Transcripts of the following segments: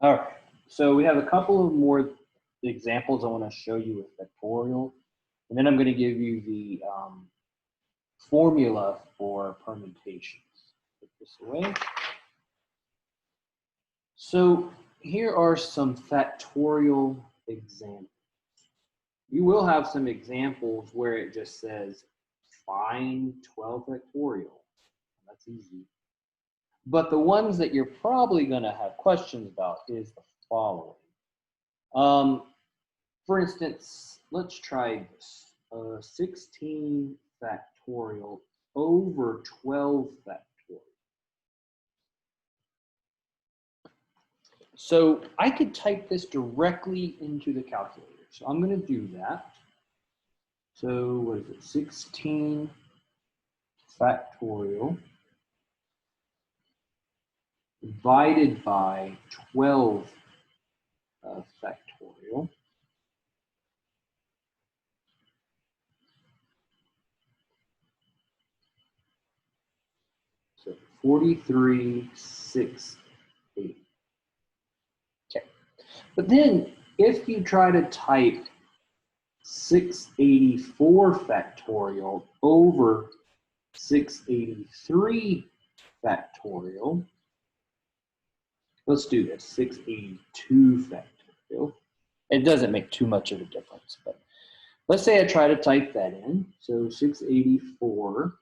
All right, so we have a couple of more examples I want to show you with factorial, and then I'm going to give you the formula for permutations. Put this away. So here are some factorial examples. You will have some examples where it just says find 12 factorial. That's easy. But the ones that you're probably going to have questions about is the following. For instance, let's try this. 16 factorial over 12 factorial. So I could type this directly into the calculator. So I'm going to do that. So what is it? 16 factorial divided by 12 factorial. So 43,680. Okay. But then if you try to type 684 factorial over 683 factorial, let's do this, 682 factorial. It doesn't make too much of a difference, but let's say I try to type that in. So 684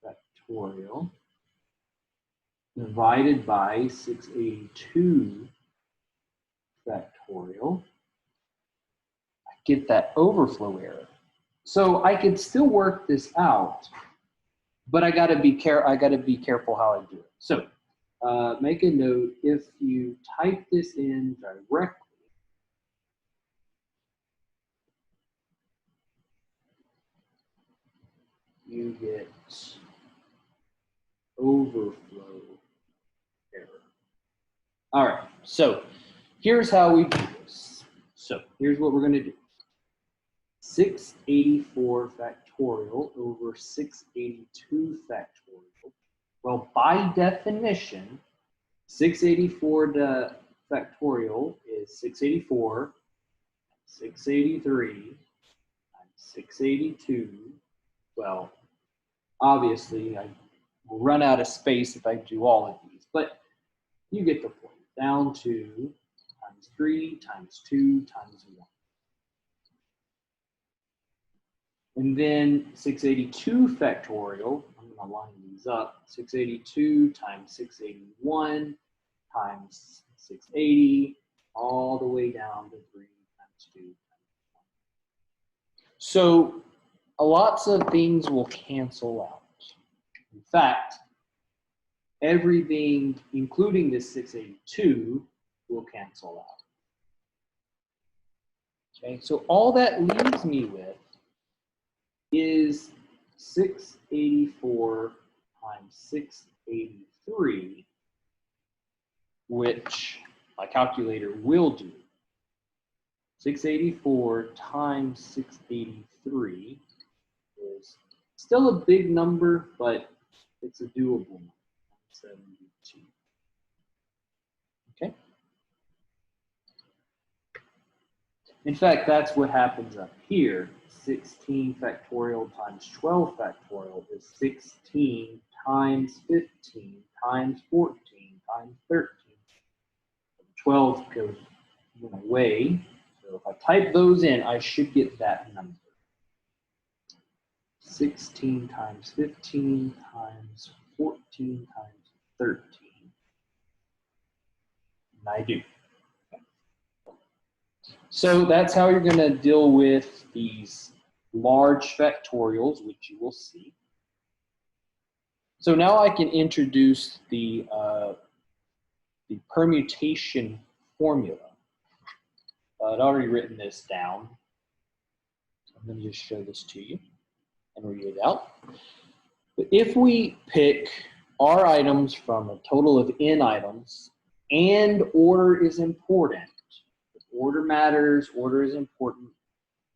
factorial divided by 682 factorial. I get that overflow error. So I could still work this out, but I gotta be careful how I do it. So make a note, if you type this in directly, you get overflow error. All right, so here's how we do this. So here's what we're going to do. 684 factorial over 682 factorial. Well, by definition, 684 factorial is 684, 683, times 682. Well, obviously, I will run out of space if I do all of these, but you get the point. Down to times 3 times 2 times 1. And then 682 factorial, I'm going to line these up, 682 times 681 times 680, all the way down to 3 times 2 times 1. So lots of things will cancel out. In fact, everything, including this 682, will cancel out. Okay, so all that leaves me with is 684 times 683, which my calculator will do. 684 times 683 is still a big number, but it's a doable number. 72. Okay. In fact, that's what happens up here. 16 factorial times 12 factorial is 16 times 15 times 14 times 13. 12 goes away. So if I type those in, I should get that number. 16 times 15 times 14 times 13. And I do. So that's how you're going to deal with these large factorials, which you will see. So now I can introduce the permutation formula. I'd already written this down. So I'm going to just show this to you and read it out. But if we pick R items from a total of N items and order is important, if order matters, order is important,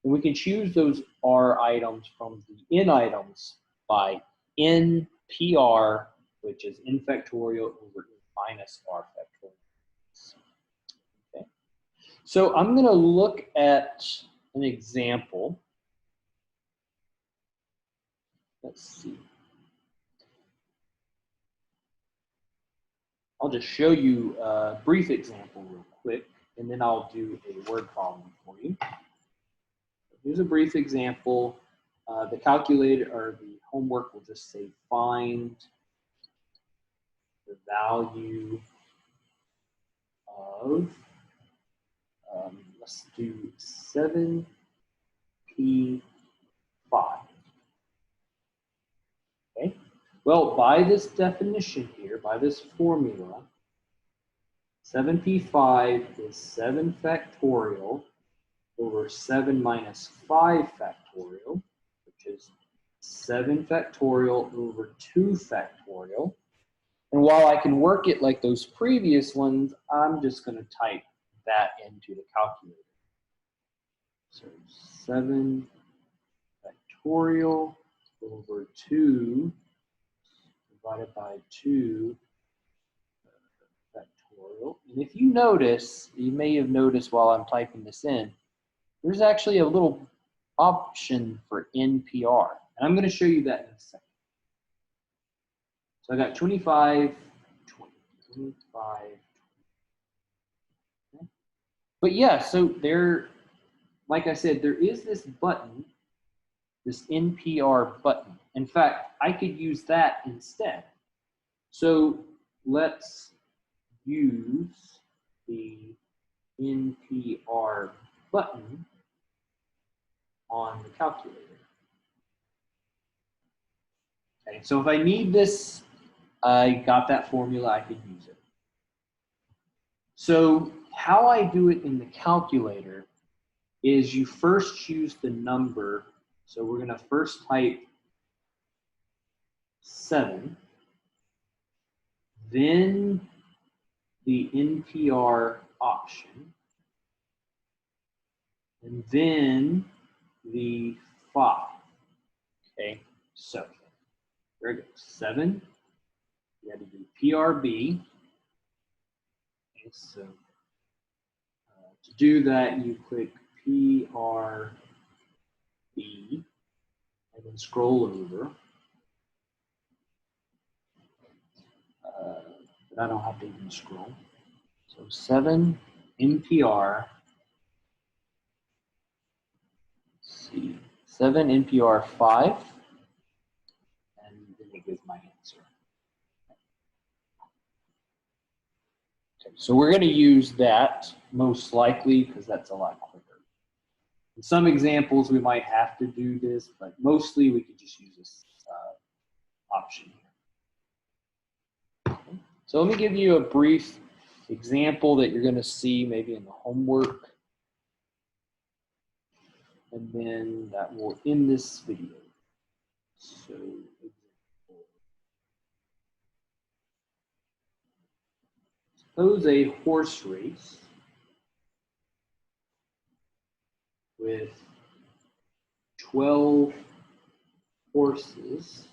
then we can choose those R items from the N items by N PR, which is N factorial over N minus R factorial. So I'm going to look at an example. Let's see. I'll just show you a brief example real quick, and then I'll do a word problem for you. Here's a brief example. The calculator or the homework will just say find the value of, let's do 7p5. Okay. Well, by this definition here, by this formula, 7p5 is 7 factorial over 7 minus 5 factorial, which is 7 factorial over 2 factorial. And while I can work it like those previous ones, I'm just going to type that into the calculator. So 7 factorial over 2 divided by 2 factorial. And if you notice, you may have noticed while I'm typing this in, there's actually a little option for NPR. And I'm going to show you that in a second. So I got 25, 20, 25, 20. Okay. But yeah, so there, like I said, there is this button, this NPR button. In fact, I could use that instead. So let's use the NPR button on the calculator. Okay, so if I need this, I got that formula, I could use it. So how I do it in the calculator is you first choose the number. So we're going to first type 7, then the NPR option, and then the 5. Okay, so there it goes. 7. You had to do PRB. Okay, so to do that, you click PRB and then scroll over. But I don't have to even scroll. So 7 NPR. Let's see, 7 NPR 5, and then it gives my answer. Okay, so we're going to use that most likely because that's a lot quicker. In some examples, we might have to do this, but mostly we could just use this option here. Okay. So let me give you a brief example that you're going to see maybe in the homework, and then that will end this video. So suppose a horse race with 12 horses.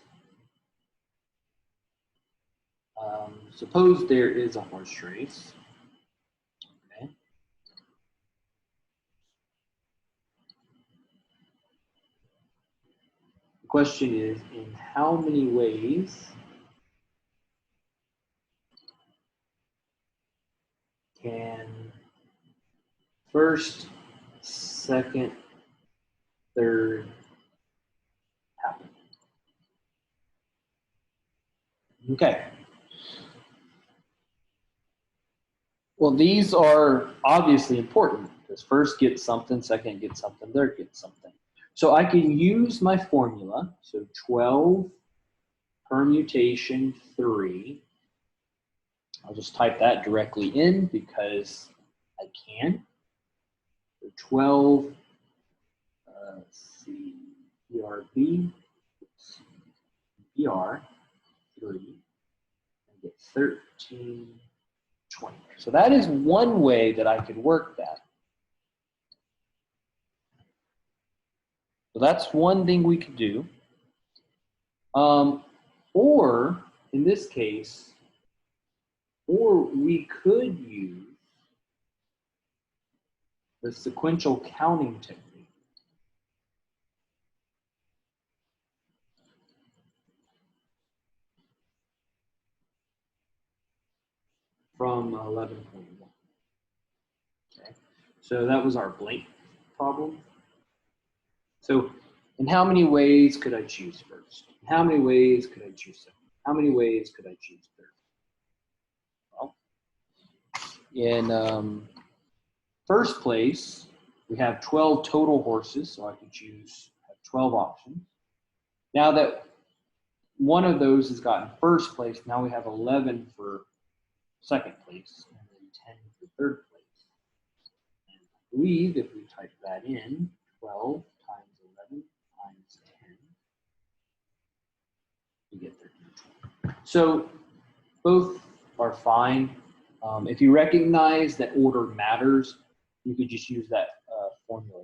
Suppose there is a horse race. Okay. The question is, in how many ways can first, second, third happen? Okay. Well, these are obviously important because first gets something, second gets something, third gets something. So I can use my formula. So 12 permutation 3. I'll just type that directly in because I can. So 12, let's see, PRB, PR 3, and get 13, 20. So that is one way that I could work that. So that's one thing we could do. Or in this case, or we could use the sequential counting technique. From 11.1. Okay, so that was our blank problem. So in how many ways could I choose first? In how many ways could I choose second? How many ways could I choose third? Well, in first place, we have 12 total horses, so I could choose, have 12 options. Now that one of those has gotten first place, now we have 11 for second place, and then 10 for third place. And I believe if we type that in, 12 times 11 times 10, you get 13. So both are fine. If you recognize that order matters, you could just use that formula